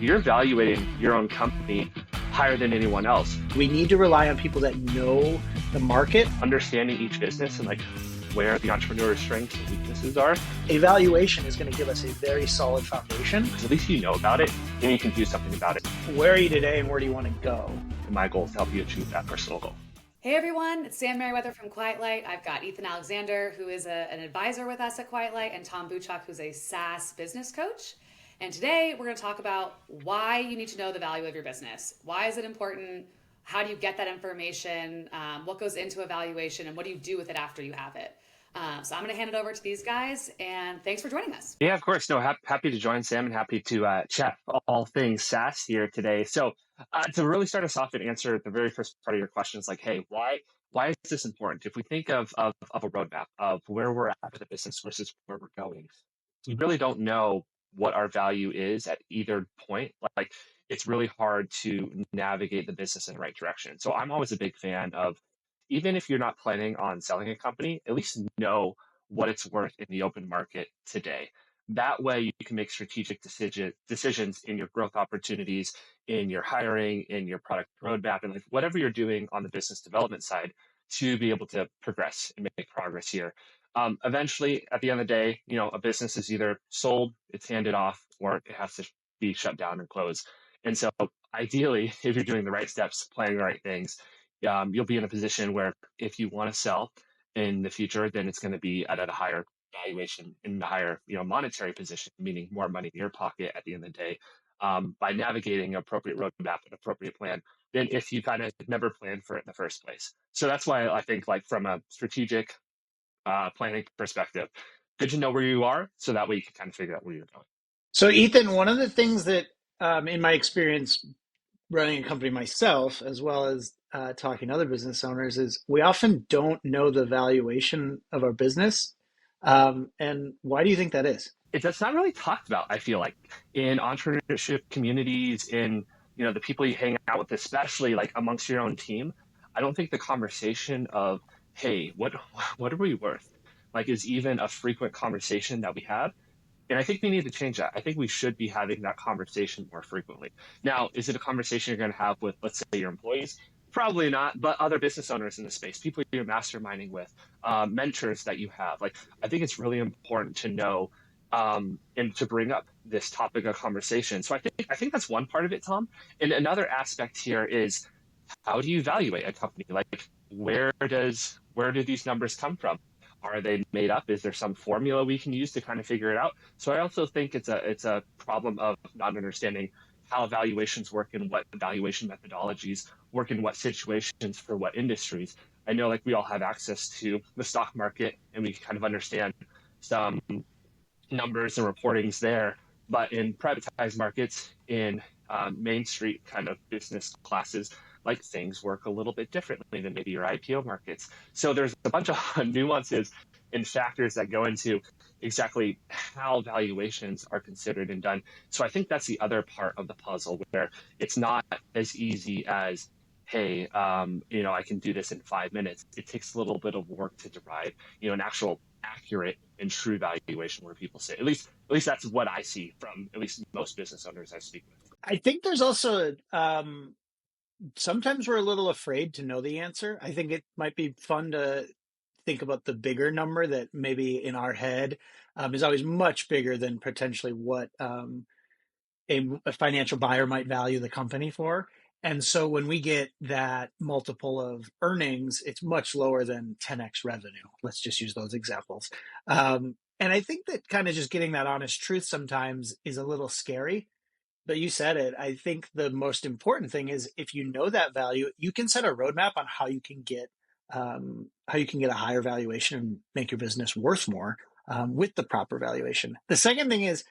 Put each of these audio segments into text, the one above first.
you're evaluating your own company higher than anyone else. We need to rely on people that know the market. Understanding each business and where the entrepreneur's strengths and weaknesses are. A valuation is going to give us a very solid foundation. Because at least you know about it and you can do something about it. Where are you today and where do you want to go? And my goal is to help you achieve that personal goal. Hey everyone, it's Sam Merriweather from Quiet Light. I've got Ethan Alexander, who is an advisor with us at Quiet Light, and Tom Buchok, who's a SaaS business coach. And today we're going to talk about why you need to know the value of your business. Why is it important? How do you get that information? What goes into a valuation, and what do you do with it after you have it? So I'm going to hand it over to these guys, and thanks for joining us. Yeah, of course. No, happy to join Sam and happy to chat all things SaaS here today. So to really start us off and answer the very first part of your questions, hey, why is this important? If we think of a roadmap of where we're at with the business versus where we're going, we really don't know what our value is at either point. It's really hard to navigate the business in the right direction. So I'm always a big fan of, even if you're not planning on selling a company, at least know what it's worth in the open market today. That way you can make strategic decisions in your growth opportunities, in your hiring, in your product roadmap, and whatever you're doing on the business development side to be able to progress and make progress here. Eventually, at the end of the day, a business is either sold, it's handed off, or it has to be shut down and closed. And so ideally, if you're doing the right steps, planning the right things, you'll be in a position where if you want to sell in the future, then it's going to be at a higher valuation, in the higher monetary position, meaning more money in your pocket at the end of the day, by navigating an appropriate roadmap, an appropriate plan, than if you kind of never planned for it in the first place. So that's why I think from a strategic planning perspective, good to know where you are so that way you can kind of figure out where you're going. So Ethan, one of the things that in my experience running a company myself, as well as talking to other business owners, is we often don't know the valuation of our business. And why do you think that is? That's not really talked about, I feel like, in entrepreneurship communities, in the people you hang out with, especially amongst your own team. I don't think the conversation of, hey, what are we worth, is even a frequent conversation that we have. And I think we need to change that. I think we should be having that conversation more frequently. Now, is it a conversation you're going to have with, let's say, your employees? Probably not, but other business owners in the space, people you're masterminding with, mentors that you have. I think it's really important to know and to bring up this topic of conversation. So I think that's one part of it, Tom. And another aspect here is, how do you evaluate a company? Where do these numbers come from? Are they made up? Is there some formula we can use to kind of figure it out? So I also think it's a problem of not understanding how valuations work and what valuation methodologies work in what situations for what industries. I know we all have access to the stock market and we kind of understand some numbers and reportings there, but in privatized markets, in Main Street kind of business classes, things work a little bit differently than maybe your IPO markets. So there's a bunch of nuances and factors that go into exactly how valuations are considered and done. So I think that's the other part of the puzzle, where it's not as easy as, hey, I can do this in 5 minutes. It takes a little bit of work to derive, an actual accurate and true valuation where people say, at least that's what I see from at least most business owners I speak with. I think there's also sometimes we're a little afraid to know the answer. I think it might be fun to think about the bigger number that maybe in our head is always much bigger than potentially what a financial buyer might value the company for. And so when we get that multiple of earnings, it's much lower than 10x revenue. Let's just use those examples. And I think that kind of just getting that honest truth sometimes is a little scary. But you said it. I think the most important thing is, if you know that value, you can set a roadmap on how you can get a higher valuation and make your business worth more with the proper valuation. The second thing is,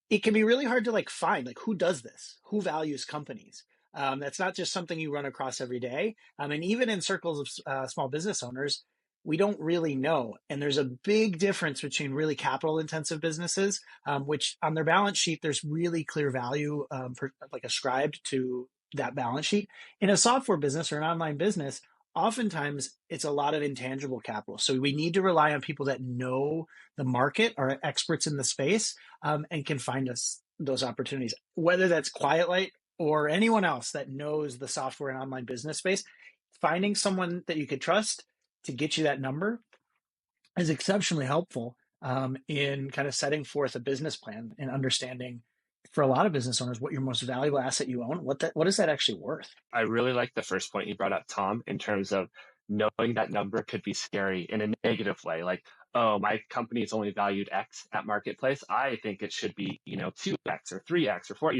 it can be really hard to find who does this, who values companies. That's not just something you run across every day. And even in circles of small business owners, we don't really know. And there's a big difference between really capital intensive businesses, which on their balance sheet, there's really clear value ascribed to that balance sheet. In a software business or an online business, oftentimes it's a lot of intangible capital. So we need to rely on people that know the market, are experts in the space, and can find us those opportunities, whether that's Quiet Light or anyone else that knows the software and online business space. Finding someone that you could trust to get you that number is exceptionally helpful in kind of setting forth a business plan and understanding for a lot of business owners what your most valuable asset you own, what is that actually worth? I really like the first point you brought up, Tom, in terms of knowing that number could be scary in a negative way. Like, oh, my company is only valued X at marketplace. I think it should be, 2X or 3X or 4,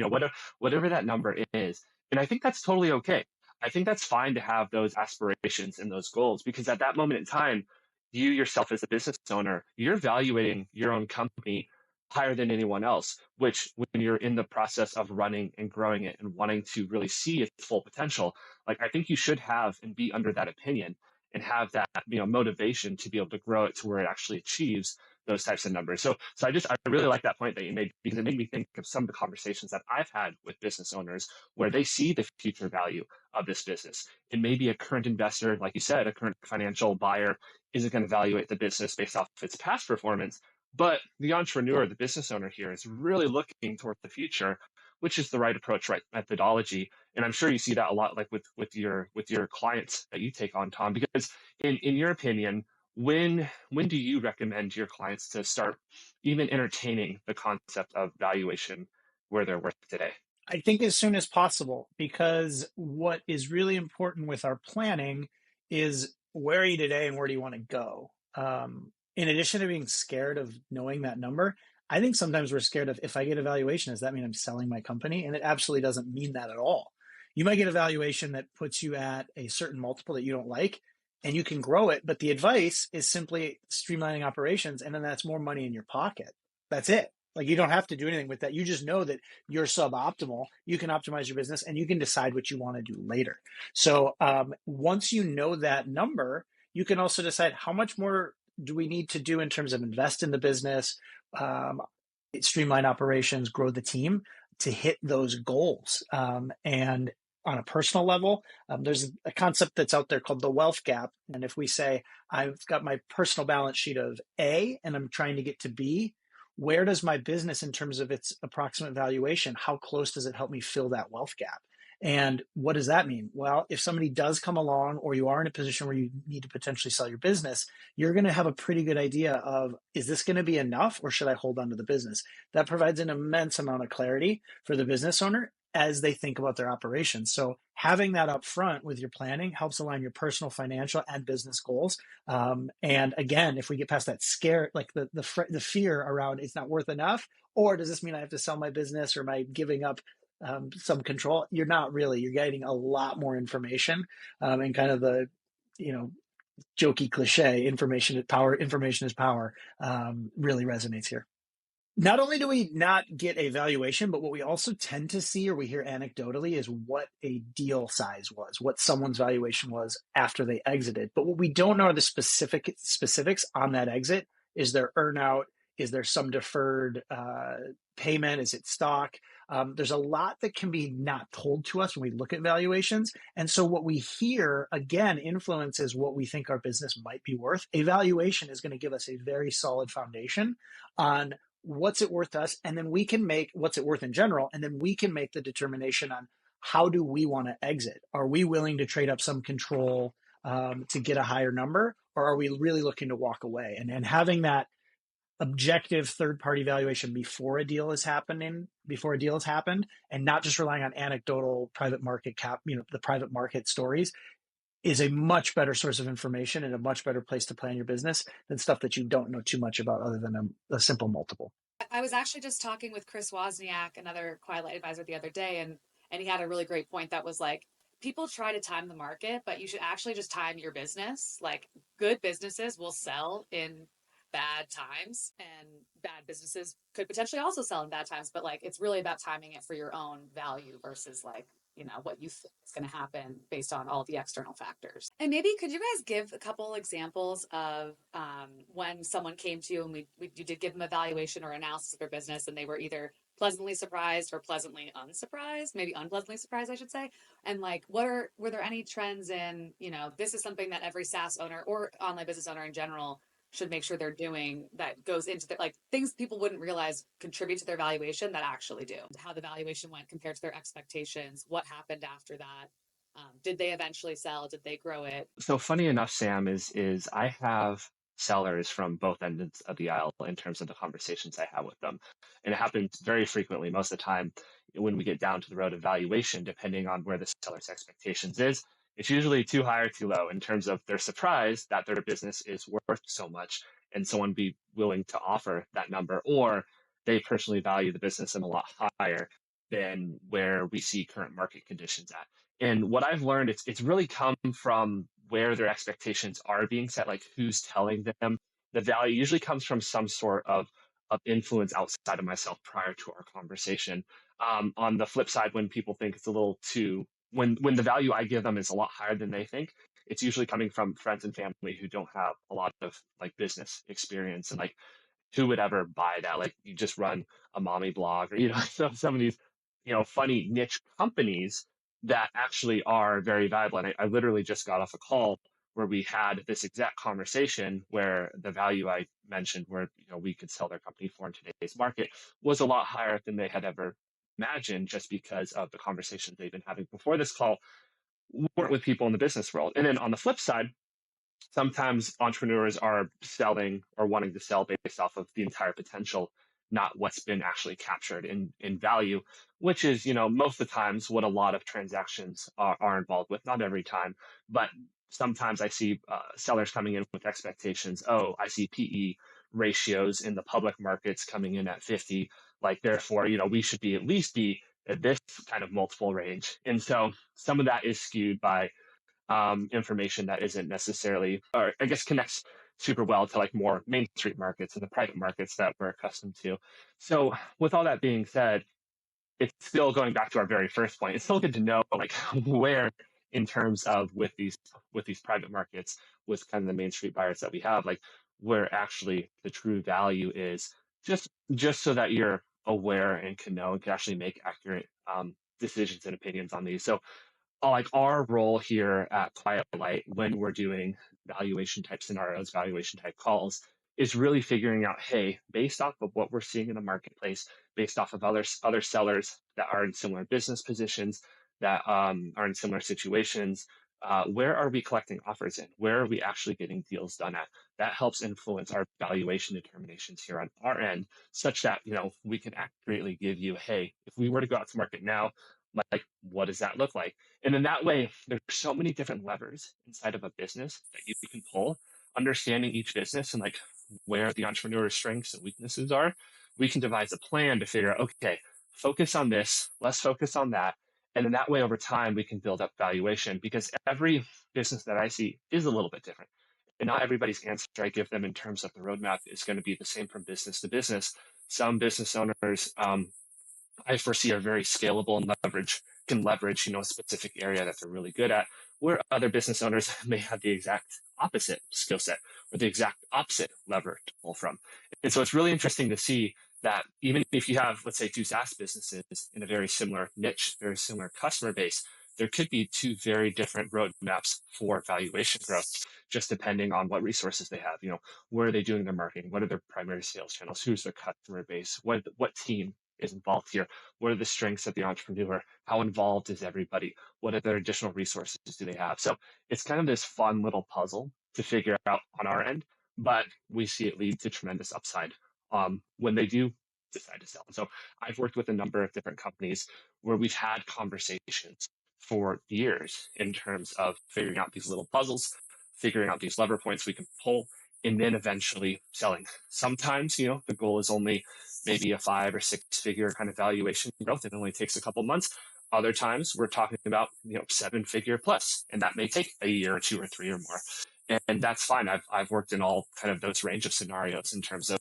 whatever that number is. And I think that's totally okay. I think that's fine to have those aspirations and those goals because at that moment in time, you yourself as a business owner, you're evaluating your own company higher than anyone else, which when you're in the process of running and growing it and wanting to really see its full potential, like I think you should have and be under that opinion and have that, motivation to be able to grow it to where it actually achieves those types of numbers. So I really like that point that you made because it made me think of some of the conversations that I've had with business owners where they see the future value of this business. And maybe a current investor, like you said, a current financial buyer isn't going to evaluate the business based off of its past performance, but the entrepreneur, the business owner here is really looking toward the future, which is the right approach, right methodology. And I'm sure you see that a lot like with your clients that you take on, Tom, because in your opinion, when do you recommend your clients to start even entertaining the concept of valuation where they're worth today? I think as soon as possible, because what is really important with our planning is where are you today and where do you want to go? In addition to being scared of knowing that number, I think sometimes we're scared of if I get a valuation, does that mean I'm selling my company? And it absolutely doesn't mean that at all. You might get a valuation that puts you at a certain multiple that you don't like, and you can grow it. But the advice is simply streamlining operations, and then that's more money in your pocket. That's it. Like you don't have to do anything with that. You just know that you're suboptimal. You can optimize your business and you can decide what you want to do later. So once you know that number, you can also decide how much more do we need to do in terms of invest in the business, um, streamline operations, grow the team to hit those goals. And on a personal level, there's a concept that's out there called the wealth gap. And if we say, I've got my personal balance sheet of A and I'm trying to get to B, where does my business in terms of its approximate valuation, how close does it help me fill that wealth gap? And what does that mean? Well, if somebody does come along or you are in a position where you need to potentially sell your business, you're going to have a pretty good idea of, is this going to be enough or should I hold on to the business? That provides an immense amount of clarity for the business owner as they think about their operations. So having that up front with your planning helps align your personal, financial, and business goals. And again, if we get past that scare, like the fear around it's not worth enough, or does this mean I have to sell my business or am I giving up some control? You're not really. You're getting a lot more information, and kind of the, you know, jokey cliche, information is power. Information is power. Really resonates here. Not only do we not get a valuation, but what we also tend to see or we hear anecdotally is what a deal size was, what someone's valuation was after they exited. But what we don't know are the specifics on that exit. Is there earnout? Is there some deferred payment? Is it stock? There's a lot that can be not told to us when we look at valuations. And so what we hear, again, influences what we think our business might be worth. A valuation is going to give us a very solid foundation on what's it worth to us, and then we can make what's it worth in general, and then we can make the determination on how do we want to exit. Are we willing to trade up some control to get a higher number, or are we really looking to walk away? And having that objective third-party valuation before a deal is happened, and not just relying on anecdotal private market the private market stories, is a much better source of information and a much better place to plan your business than stuff that you don't know too much about other than a simple multiple. I was actually just talking with Chris Wozniak, another Quiet Light advisor, the other day, and he had a really great point that was like, people try to time the market, but you should actually just time your business. Like, good businesses will sell in bad times, and bad businesses could potentially also sell in bad times. But like, it's really about timing it for your own value versus like, what you think is going to happen based on all the external factors. And maybe could you guys give a couple examples of when someone came to you and you did give them a valuation or analysis of their business and they were either pleasantly surprised or pleasantly unsurprised, maybe unpleasantly surprised, I should say. And like, were there any trends in, this is something that every SaaS owner or online business owner in general should make sure they're doing that goes into their, like, things people wouldn't realize contribute to their valuation that actually do. How the valuation went compared to their expectations, what happened after that. Did they eventually sell? Did they grow it? So funny enough, Sam, is I have sellers from both ends of the aisle in terms of the conversations I have with them. And it happens very frequently. Most of the time, when we get down to the road of valuation, depending on where the seller's expectations is, it's usually too high or too low in terms of they're surprised that their business is worth so much and someone be willing to offer that number, or they personally value the business in a lot higher than where we see current market conditions at. And what I've learned, it's really come from where their expectations are being set, like who's telling them. The value usually comes from some sort of influence outside of myself prior to our conversation. On the flip side, when people think it's a little too, when the value I give them is a lot higher than they think, it's usually coming from friends and family who don't have a lot of like business experience, and like who would ever buy that? Like you just run a mommy blog, or some of these funny niche companies that actually are very valuable. And I literally just got off a call where we had this exact conversation where the value I mentioned, where we could sell their company for in today's market, was a lot higher than they had ever imagined, just because of the conversations they've been having before this call weren't with people in the business world. And then on the flip side, sometimes entrepreneurs are selling or wanting to sell based off of the entire potential, not what's been actually captured in value, which is, most of the times what a lot of transactions are involved with. Not every time, but sometimes I see sellers coming in with expectations. Oh, I see PE ratios in the public markets coming in at 50. Like, therefore, we should be at least be at this kind of multiple range. And so some of that is skewed by information that isn't necessarily, or I guess connects super well to like more Main Street markets and the private markets that we're accustomed to. So with all that being said, it's still going back to our very first point. It's still good to know like where in terms of with these private markets, with kind of the Main Street buyers that we have, like where actually the true value is, just so that you're aware and can know and can actually make accurate decisions and opinions on these. So like our role here at Quiet Light when we're doing valuation type scenarios, valuation type calls, is really figuring out, hey, based off of what we're seeing in the marketplace, based off of other sellers that are in similar business positions, that are in similar situations, where are we collecting offers in? Where are we actually getting deals done at? That helps influence our valuation determinations here on our end, such that we can accurately give you, hey, if we were to go out to market now, like what does that look like? And in that way, there's so many different levers inside of a business that you can pull. Understanding each business and like where the entrepreneur's strengths and weaknesses are, we can devise a plan to figure out, okay, focus on this, let's focus on that. And in that way, over time, we can build up valuation, because every business that I see is a little bit different. And not everybody's answer I give them in terms of the roadmap is going to be the same from business to business. Some business owners, I foresee are very scalable and can leverage, a specific area that they're really good at, where other business owners may have the exact opposite skill set or the exact opposite lever to pull from. And so it's really interesting to see that even if you have, let's say, two SaaS businesses in a very similar niche, very similar customer base, there could be two very different roadmaps for valuation growth, just depending on what resources they have. Where are they doing their marketing? What are their primary sales channels? Who's their customer base? What team is involved here? What are the strengths of the entrepreneur? How involved is everybody? What other additional resources do they have? So it's kind of this fun little puzzle to figure out on our end, but we see it lead to tremendous upside when they do decide to sell. So I've worked with a number of different companies where we've had conversations for years in terms of figuring out these little puzzles, figuring out these lever points we can pull, and then eventually selling. Sometimes, the goal is only maybe a 5 or 6 figure kind of valuation growth. It only takes a couple months. Other times we're talking about, 7 figure plus, and that may take a year or 2 or 3 or more. And that's fine. I've worked in all kind of those range of scenarios in terms of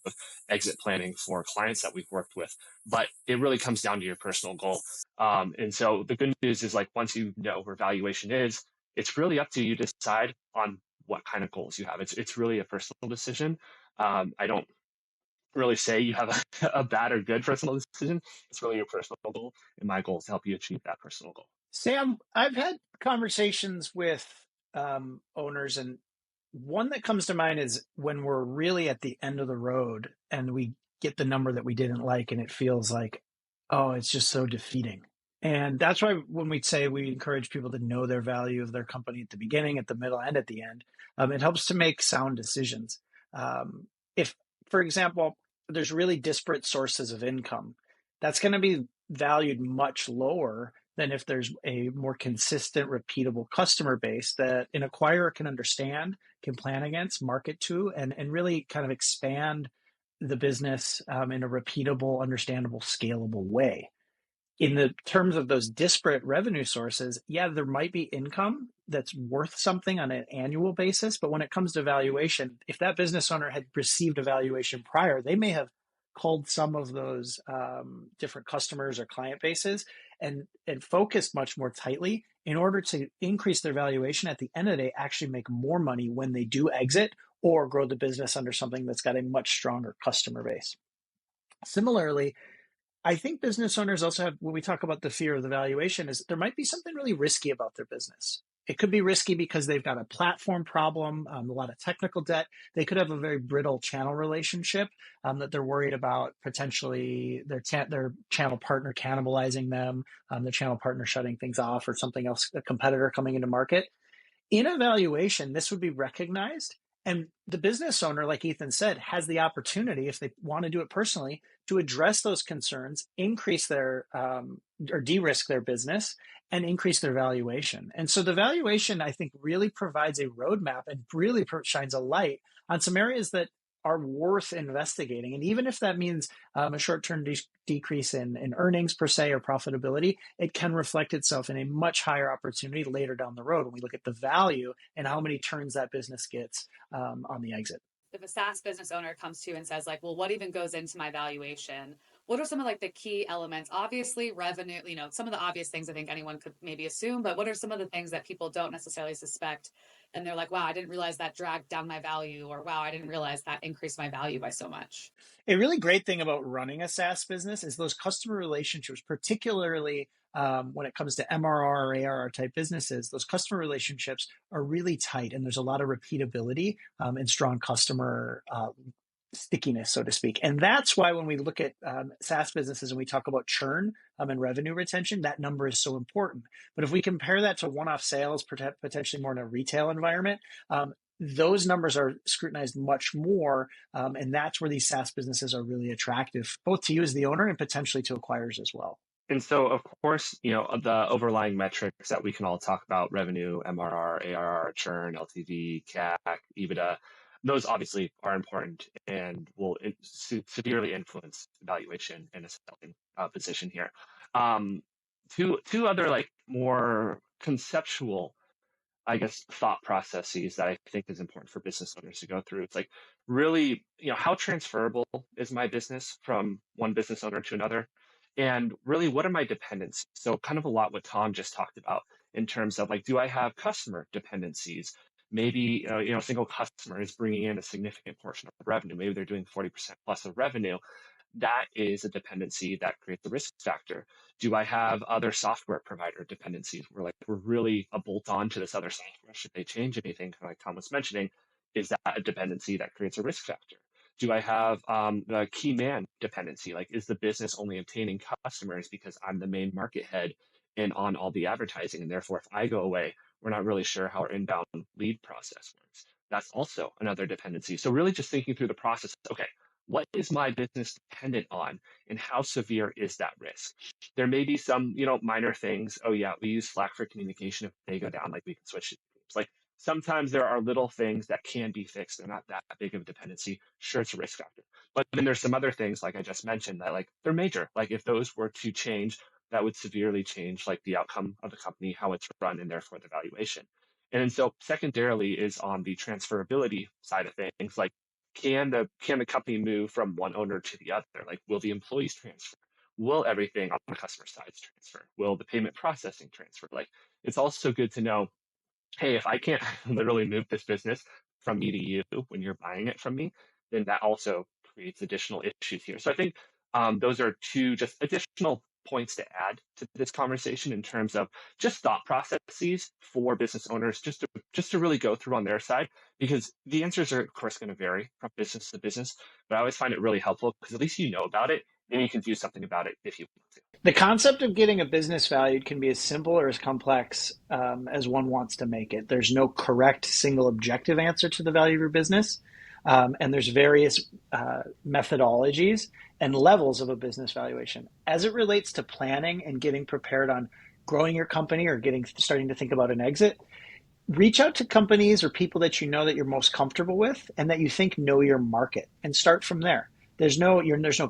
exit planning for clients that we've worked with, but it really comes down to your personal goal. And so the good news is, like, once you know where valuation is, it's really up to you to decide on what kind of goals you have. It's really a personal decision. I don't really say you have a bad or good personal decision. It's really your personal goal, and my goal is to help you achieve that personal goal. Sam, I've had conversations with owners, and One that comes to mind is when we're really at the end of the road and we get the number that we didn't like, and it feels like, oh, it's just so defeating. And that's why when we say we encourage people to know their value of their company at the beginning, at the middle, and at the end, it helps to make sound decisions. If, for example, there's really disparate sources of income, that's going to be valued much lower than if there's a more consistent, repeatable customer base that an acquirer can understand, can plan against, market to, and really kind of expand the business in a repeatable, understandable, scalable way. In the terms of those disparate revenue sources, yeah, there might be income that's worth something on an annual basis, but when it comes to valuation, if that business owner had received a valuation prior, they may have culled some of those different customers or client bases and focused much more tightly in order to increase their valuation at the end of the day, actually make more money when they do exit or grow the business under something that's got a much stronger customer base. Similarly, I think business owners also have, when we talk about the fear of the valuation, is there might be something really risky about their business. It could be risky because they've got a platform problem, a lot of technical debt. They could have a very brittle channel relationship that they're worried about potentially their channel partner cannibalizing them, the channel partner shutting things off, or something else, a competitor coming into market. In evaluation, this would be recognized. And the business owner, like Ethan said, has the opportunity, if they want to do it personally, to address those concerns, increase their or de-risk their business, and increase their valuation. And so the valuation, I think, really provides a roadmap and really shines a light on some areas that are worth investigating. And even if that means a short-term decrease in earnings per se or profitability, it can reflect itself in a much higher opportunity later down the road when we look at the value and how many turns that business gets on the exit. If a SaaS business owner comes to you and says, like, well, what even goes into my valuation? What are some of like the key elements? Obviously, revenue, some of the obvious things I think anyone could maybe assume, but what are some of the things that people don't necessarily suspect? And they're like, wow, I didn't realize that dragged down my value, or wow, I didn't realize that increased my value by so much. A really great thing about running a SaaS business is those customer relationships, particularly when it comes to MRR or ARR type businesses. Those customer relationships are really tight, and there's a lot of repeatability and strong customer stickiness, so to speak. And that's why when we look at SaaS businesses and we talk about churn and revenue retention, that number is so important. But if we compare that to one-off sales, potentially more in a retail environment, those numbers are scrutinized much more. And that's where these SaaS businesses are really attractive, both to you as the owner and potentially to acquirers as well. And so, of course, the overlying metrics that we can all talk about, revenue, MRR, ARR, churn, LTV, CAC, EBITDA, those obviously are important and will severely influence valuation in a selling position here. Two other like more conceptual, I guess, thought processes that I think is important for business owners to go through. It's like really, how transferable is my business from one business owner to another? And really, what are my dependencies? So kind of a lot what Tom just talked about in terms of like, do I have customer dependencies? Maybe, a single customer is bringing in a significant portion of revenue. Maybe they're doing 40% plus of revenue. That is a dependency that creates a risk factor. Do I have other software provider dependencies where like we're really a bolt on to this other software? Should they change anything, like Tom was mentioning, is that a dependency that creates a risk factor? Do I have the key man dependency? Like, is the business only obtaining customers because I'm the main market head and on all the advertising? And therefore, if I go away, we're not really sure how our inbound lead process works. That's also another dependency. So really just thinking through the process, okay, what is my business dependent on and how severe is that risk? There may be some, minor things. Oh yeah, we use Slack for communication. If they go down, like we can switch to Teams. Like sometimes there are little things that can be fixed. They're not that big of a dependency. Sure, it's a risk factor. But then there's some other things, like I just mentioned, that like they're major. Like if those were to change, that would severely change like the outcome of the company, how it's run, and therefore the valuation. And so secondarily is on the transferability side of things, like can the company move from one owner to the other? Like, will the employees transfer? Will everything on the customer side transfer? Will the payment processing transfer? Like, it's also good to know, hey, if I can't literally move this business from me to you when you're buying it from me, then that also creates additional issues here. So I think those are two just additional points to add to this conversation in terms of just thought processes for business owners, just to really go through on their side, because the answers are of course going to vary from business to business, but I always find it really helpful because at least you know about it and you can do something about it if you want to. The concept of getting a business valued can be as simple or as complex as one wants to make it. There's no correct single objective answer to the value of your business. And there's various methodologies and levels of a business valuation. As it relates to planning and getting prepared on growing your company or starting to think about an exit, reach out to companies or people that you know that you're most comfortable with and that you think know your market, and start from there. There's no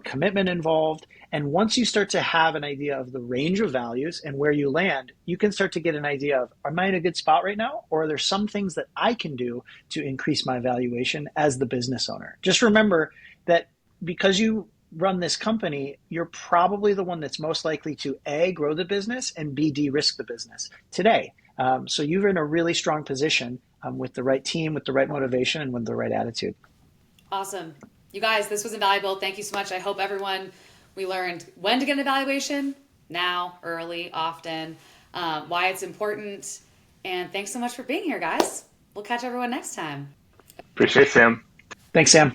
commitment involved. And once you start to have an idea of the range of values and where you land, you can start to get an idea of, am I in a good spot right now? Or are there some things that I can do to increase my valuation as the business owner? Just remember that because you run this company, you're probably the one that's most likely to A, grow the business, and B, de-risk the business today. So you're in a really strong position with the right team, with the right motivation, and with the right attitude. Awesome. You guys, this was invaluable. Thank you so much. I hope we learned when to get an evaluation, now, early, often, why it's important. And thanks so much for being here, guys. We'll catch everyone next time. Appreciate it, Sam. Thanks, Sam.